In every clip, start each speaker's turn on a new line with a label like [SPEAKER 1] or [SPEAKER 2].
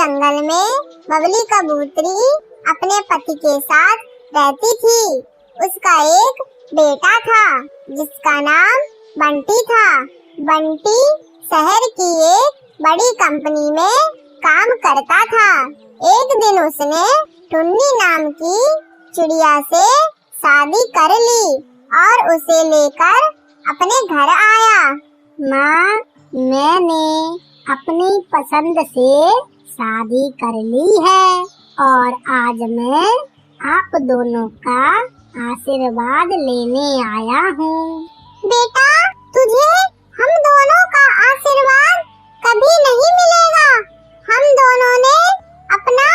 [SPEAKER 1] जंगल में बबली कबूतरी अपने पति के साथ रहती थी। उसका एक बेटा था जिसका नाम बंटी था। बंटी शहर की एक बड़ी कंपनी में काम करता था। एक दिन उसने टुन्नी नाम की चिड़िया से शादी कर ली और उसे लेकर अपने घर आया।
[SPEAKER 2] माँ, मैंने अपनी पसंद से शादी कर ली है और आज मैं आप दोनों का आशीर्वाद लेने आया हूँ।
[SPEAKER 1] बेटा, तुझे हम दोनों का आशीर्वाद कभी नहीं मिलेगा। हम दोनों ने अपना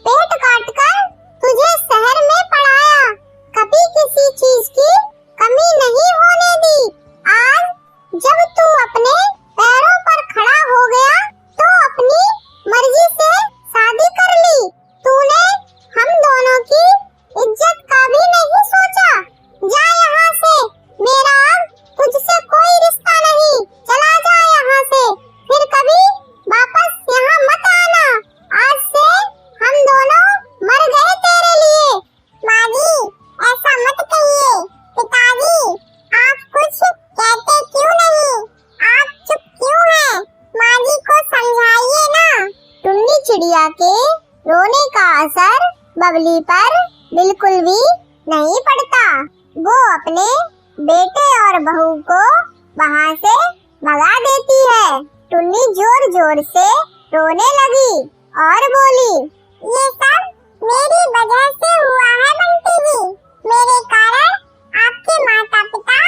[SPEAKER 1] पेट काटकर तुझे शहर में पढ़ाया, कभी किसी चीज की कमी नहीं होने दी। आज जब तू अपने पैरों पर खड़ा हो गया तो अपनी मर्जी से शादी कर ली। तूने हम दोनों की इज्जत का भी नहीं सोचा। जा यहाँ से, मेरा अब तुझसे कोई रिश्ता नहीं। चला जा यहाँ से, फिर कभी वापस यहाँ मत आना। आज से हम दोनों मर गए तेरे लिए। माँ जी, ऐसा मत कहिए। पिताजी, आप कुछ कहते क्यों नहीं? आप चुप क्यों हैं? माँ जी को समझाइए ना। टुन्नी चिड़िया के रोने का असर बबली पर बिल्कुल भी नहीं पड़ता। वो अपने बेटे और बहू को वहाँ से भगा देती है। टुन्नी जोर जोर से रोने लगी और बोली, ये सब मेरी वजह से हुआ है बंटी जी। मेरे कारण आपके माता पिता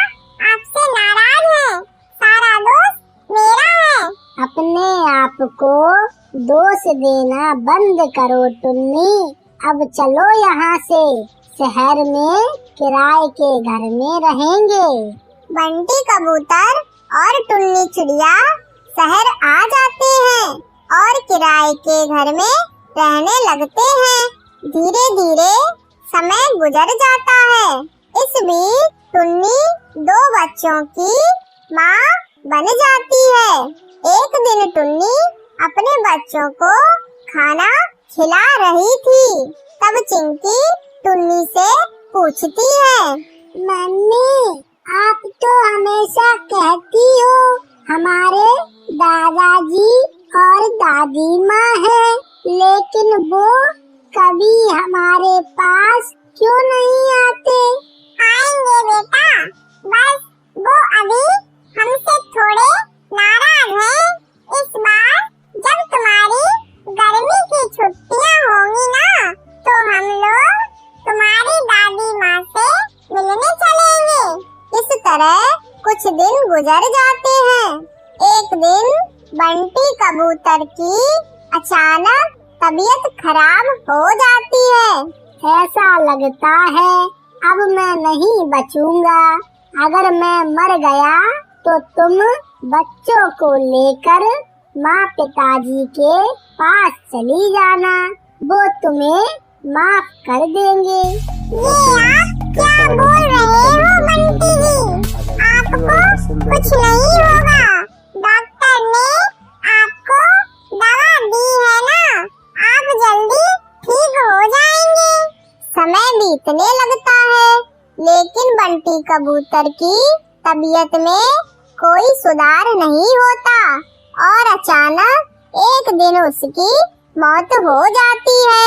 [SPEAKER 1] आपसे नाराज हैं। सारा दोष मेरा है।
[SPEAKER 2] अपने आप को दोष देना बंद करो टुन्नी। अब चलो यहाँ से, शहर में किराए के घर में रहेंगे।
[SPEAKER 1] बंटी कबूतर और टुन्नी चिड़िया शहर आ जाते हैं और किराए के घर में रहने लगते हैं। धीरे धीरे समय गुजर जाता है। इस बीच टुन्नी 2 बच्चों की माँ बन जाती है। एक दिन टुन्नी अपने बच्चों को खाना खिला रही थी। तब चिंकी टुन्नी से पूछती है,
[SPEAKER 2] मम्मी, आप तो हमेशा कहती हो हमारे दादाजी और दादी माँ हैं, लेकिन वो कभी हमारे पास क्यों नहीं आते?
[SPEAKER 1] आएंगे बेटा, बस वो अभी हमसे थोड़े नाराज हैं। इस बार जब तुम्हारी गर्मी की छुट्टियाँ होंगी ना, तो हम लोग तुम्हारी दादी माँ से मिलने चलेंगे। इस तरह कुछ दिन गुजर जाते हैं। एक दिन बंटी कबूतर की अचानक तबीयत खराब हो जाती है।
[SPEAKER 2] ऐसा लगता है अब मैं नहीं बचूंगा। अगर मैं मर गया तो तुम बच्चों को लेकर माँ पिताजी के पास चली जाना, वो तुम्हें माफ कर देंगे।
[SPEAKER 1] ये आप क्या बोल रहे हो बंटी जी? आपको कुछ नहीं होगा। डॉक्टर ने आपको दवा दी है ना, आप जल्दी ठीक हो जाएंगे। समय बीतने लगता है, लेकिन बंटी कबूतर की तबीयत में कोई सुधार नहीं होता और अचानक एक दिन उसकी मौत हो जाती है।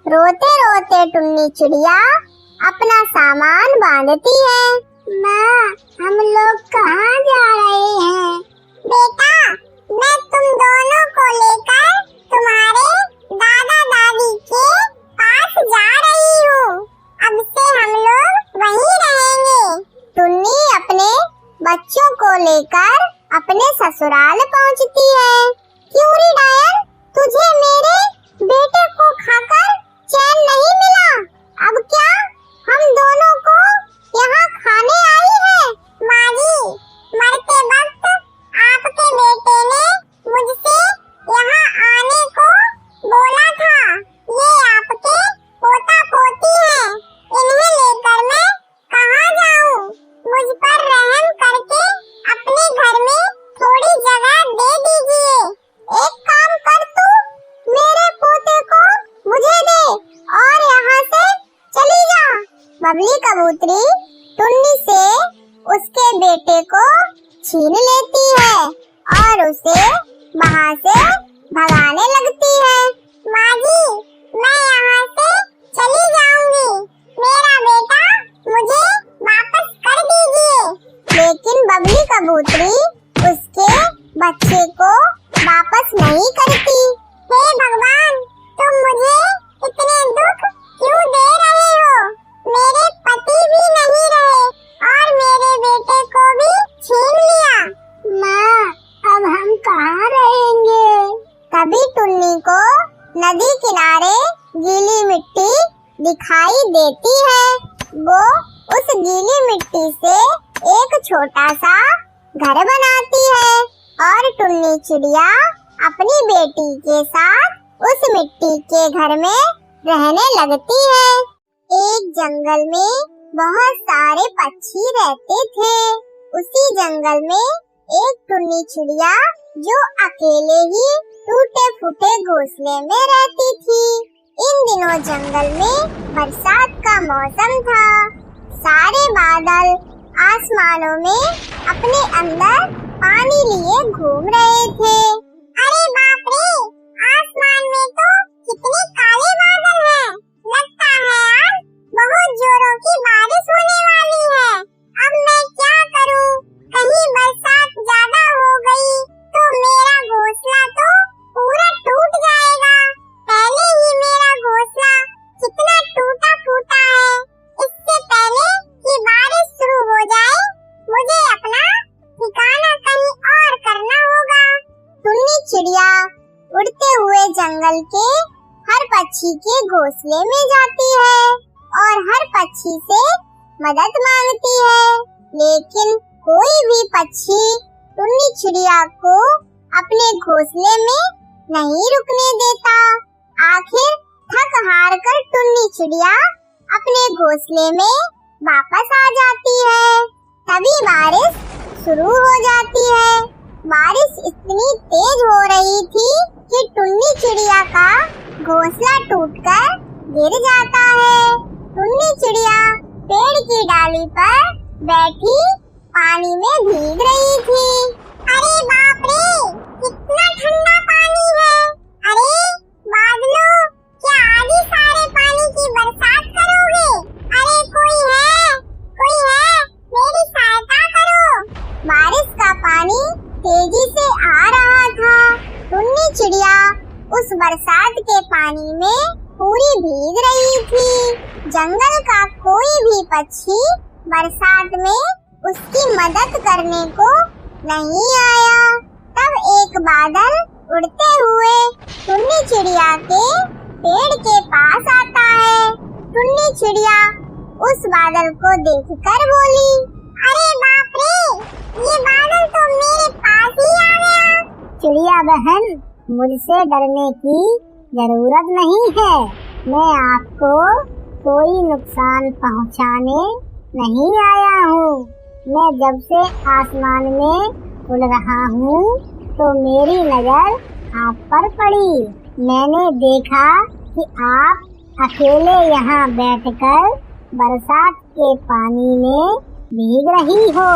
[SPEAKER 1] रोते रोते टुन्नी चिड़िया अपना सामान बांधती है।
[SPEAKER 2] माँ, हम लोग कहाँ जा रहे हैं?
[SPEAKER 1] बेटा, मैं तुम दोनों को लेकर तुम्हारे दादा दादी के पास जा रही हूँ। अब से हम लोग वहीं रहेंगे। टुन्नी अपने बच्चों को लेकर अपने ससुराल पहुँचती है। क्यों रे डायन, तुझे मेरे बेटे को खाकर चैन नहीं मिला? अब क्या हम दोनों को यहाँ खाने आई है? माँ जी, मरते वक्त आपके बेटे ने मुझसे यहाँ आने को बोला था। ये आपके पोता पोती हैं, इन्हें लेकर मैं कहाँ जाऊँ? मुझ पर रहम करके अपने घर में थोड़ी जगह बबली कबूतरी टुन्नी से उसके बेटे को छीन लेती है और उसे वहाँ से भगाने लगती है। माँ जी, मैं यहाँ से चली जाऊंगी, मेरा बेटा मुझे वापस कर दीजिए। लेकिन बबली कबूतरी उसके बच्चे को वापस नहीं करती। हे भगवान, तुम मुझे इतने दुख क्यों दे रहे हो? मेरे पति भी नहीं रहे और मेरे बेटे को भी छीन लिया।
[SPEAKER 2] माँ, अब हम कहाँ रहेंगे?
[SPEAKER 1] तभी टुन्नी को नदी किनारे गीली मिट्टी दिखाई देती है। वो उस गीली मिट्टी से एक छोटा सा घर बनाती है और टुन्नी चिड़िया अपनी बेटी के साथ उस मिट्टी के घर में रहने लगती है। एक जंगल में बहुत सारे पक्षी रहते थे। उसी जंगल में एक टुन्नी चिड़िया जो अकेले ही टूटे फूटे घोंसले में रहती थी। इन दिनों जंगल में बरसात का मौसम था। सारे बादल आसमानों में अपने अंदर पानी लिए घूम रहे थे। अरे बाप रे, आसमान में तो कितने काले बादल हैं। लगता है आज बहुत जोरों की बारिश होने वाली है। अब मैं क्या करूं? कहीं बरसात ज्यादा हो गई तो मेरा घोंसला तो पूरा टूट जाएगा। पहले ही मेरा घोंसला कितना टूटा फूटा है। इससे पहले कि बारिश शुरू हो जाए, मुझे अपना ठिकाना कहीं और करना होगा। टुन्नी चिड़िया उड़ते हुए जंगल के हर पक्षी के घोंसले में जाती है और हर पक्षी से मदद मांगती है। लेकिन कोई भी पक्षी टुन्नी चिड़िया को अपने घोंसले में नहीं रुकने देता। आखिर थक हार कर टुन्नी चिड़िया अपने घोंसले में वापस आ जाती है। तभी बारिश शुरू हो जाती है। बारिश इतनी तेज हो रही थी कि टुन्नी चिड़िया का घोंसला टूटकर गिर जाता है। टुन्नी चिड़िया पेड़ की डाली पर बैठी पानी में भीग रही थी। अरे बाप रे, कितना ठंडा पानी है। अरे बादलों, क्या आज ही सारे पानी की बरसात करोगे? अरे कोई है, मेरी सहायता करो। बारिश का पानी तेजी से आ रहा था। टुन्नी चिड़िया उस बरसात के पानी में पूरी भीग रही थी। जंगल का कोई भी पक्षी बरसात में उसकी मदद करने को नहीं आया। तब एक बादल उड़ते हुए टुन्नी चिड़िया के पेड़ के पास आता है। टुन्नी चिड़िया उस बादल को देखकर बोली, अरे बाप रे, ये बादल तो मेरे पास ही आ गया।
[SPEAKER 2] चिड़िया बहन, मुझसे डरने की जरूरत नहीं है। मैं आपको कोई नुकसान पहुंचाने नहीं आया हूँ। मैं जब से आसमान में उड़ रहा हूँ तो मेरी नजर आप पर पड़ी। मैंने देखा कि आप अकेले यहाँ बैठकर बरसात के पानी में भीग रही हो।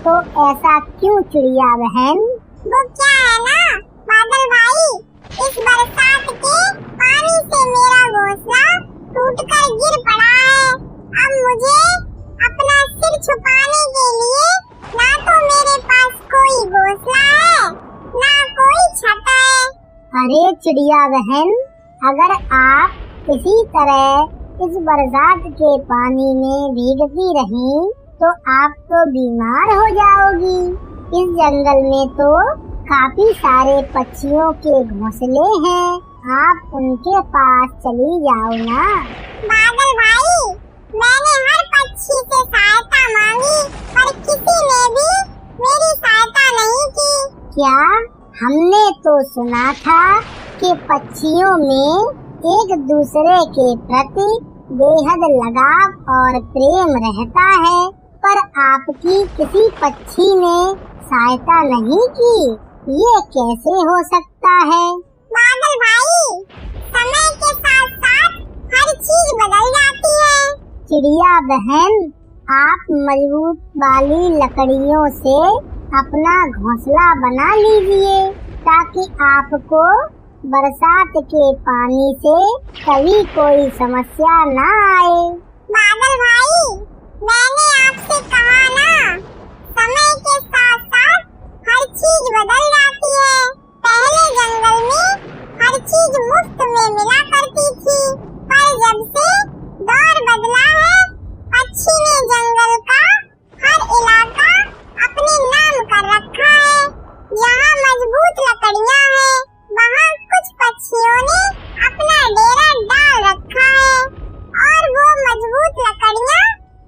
[SPEAKER 2] तो ऐसा क्यों चिड़िया बहन?
[SPEAKER 1] वो क्या है ना बादल भाई, इस बरसात के पानी से मेरा घोंसला टूटकर गिर पड़ा है। अब मुझे अपना सिर छुपाने के लिए ना तो मेरे पास कोई घोंसला है, ना कोई छत है।
[SPEAKER 2] अरे चिड़िया बहन, अगर आप किसी तरह इस बरसात के पानी में भीगती रहीं तो आप तो बीमार हो जाओगी। इस जंगल में तो काफी सारे पक्षियों के घोंसले हैं, आप उनके पास चली जाओ ना।
[SPEAKER 1] बादल भाई, मैंने हर पक्षी से सहायता मांगी पर किसी ने भी मेरी सहायता नहीं की।
[SPEAKER 2] क्या? हमने तो सुना था कि पक्षियों में एक दूसरे के प्रति बेहद लगाव और प्रेम रहता है, पर आपकी किसी पक्षी ने सहायता नहीं की। ये कैसे हो सकता है?
[SPEAKER 1] बादल भाई, समय के साथ साथ हर चीज बदल जाती है।
[SPEAKER 2] चिड़िया बहन, आप मजबूत वाली लकड़ियों से अपना घोंसला बना लीजिए ताकि आपको बरसात के पानी से कभी कोई समस्या ना आए।
[SPEAKER 1] बादल भाई, मैंने आपसे कहा ना, समय के साथ साथ हर चीज बदल जाती है। पहले जंगल में हर चीज मुफ्त में मिला करती थी, पर जब से दौर बदला है, पक्षी ने जंगल का हर इलाका अपने नाम कर रखा है। यहाँ मजबूत लकड़ियाँ हैं, वहाँ कुछ पक्षियों ने अपना डेरा डाल रखा है और वो मजबूत लकड़ियाँ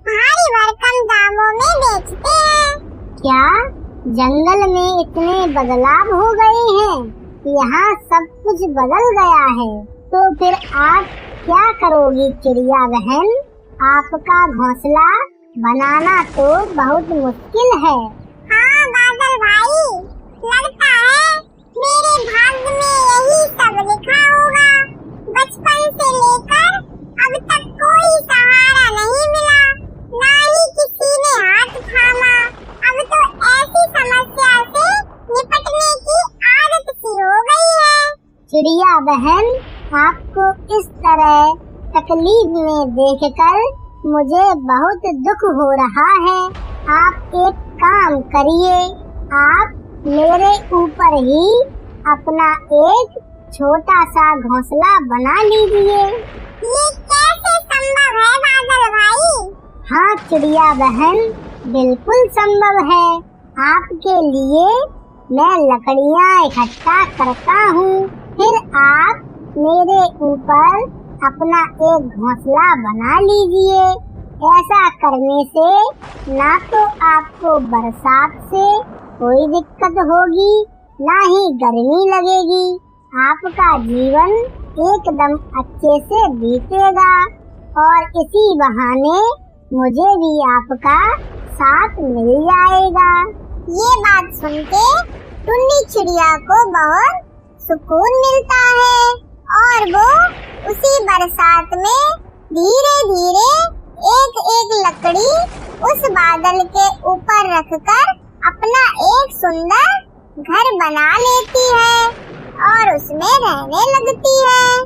[SPEAKER 1] भारी भरकम दामों में बेचते हैं।
[SPEAKER 2] क्या जंगल में इतने बदलाव हो गए हैं? यहाँ सब कुछ बदल गया है, तो फिर आप क्या करोगी चिड़िया बहन? आपका घोंसला बनाना तो बहुत मुश्किल है।
[SPEAKER 1] हाँ बादल भाई, लगता है मेरे भाग्य में यही सब लिखा होगा। बचपन से लेकर अब तक कोई सहारा नहीं मिला, ना ही किसी ने हाथ थामा। अब तो ऐसी समस्या से निपटने की आदत सी हो गई है।
[SPEAKER 2] चिड़िया बहन, आपको इस तरह तकलीफ में देखकर मुझे बहुत दुख हो रहा है। आप एक काम करिए, आप मेरे ऊपर ही अपना एक छोटा सा घोंसला बना लीजिए।
[SPEAKER 1] ये कैसे संभव है बादल भाई?
[SPEAKER 2] हाँ चिड़िया बहन, बिल्कुल संभव है। आपके लिए मैं लकड़ियाँ इकट्ठा करता हूँ, फिर आप मेरे ऊपर अपना एक घोंसला बना लीजिए। ऐसा करने से ना तो आपको बरसात से कोई दिक्कत होगी, ना ही गर्मी लगेगी। आपका जीवन एकदम अच्छे से बीतेगा और इसी बहाने मुझे भी आपका साथ मिल जाएगा।
[SPEAKER 1] ये बात सुन के टुन्नी चिड़िया को बहुत सुकून मिलता है और वो उसी बरसात में धीरे धीरे एक एक लकड़ी उस बादल के ऊपर रखकर अपना एक सुंदर घर बना लेती है और उसमें रहने लगती है।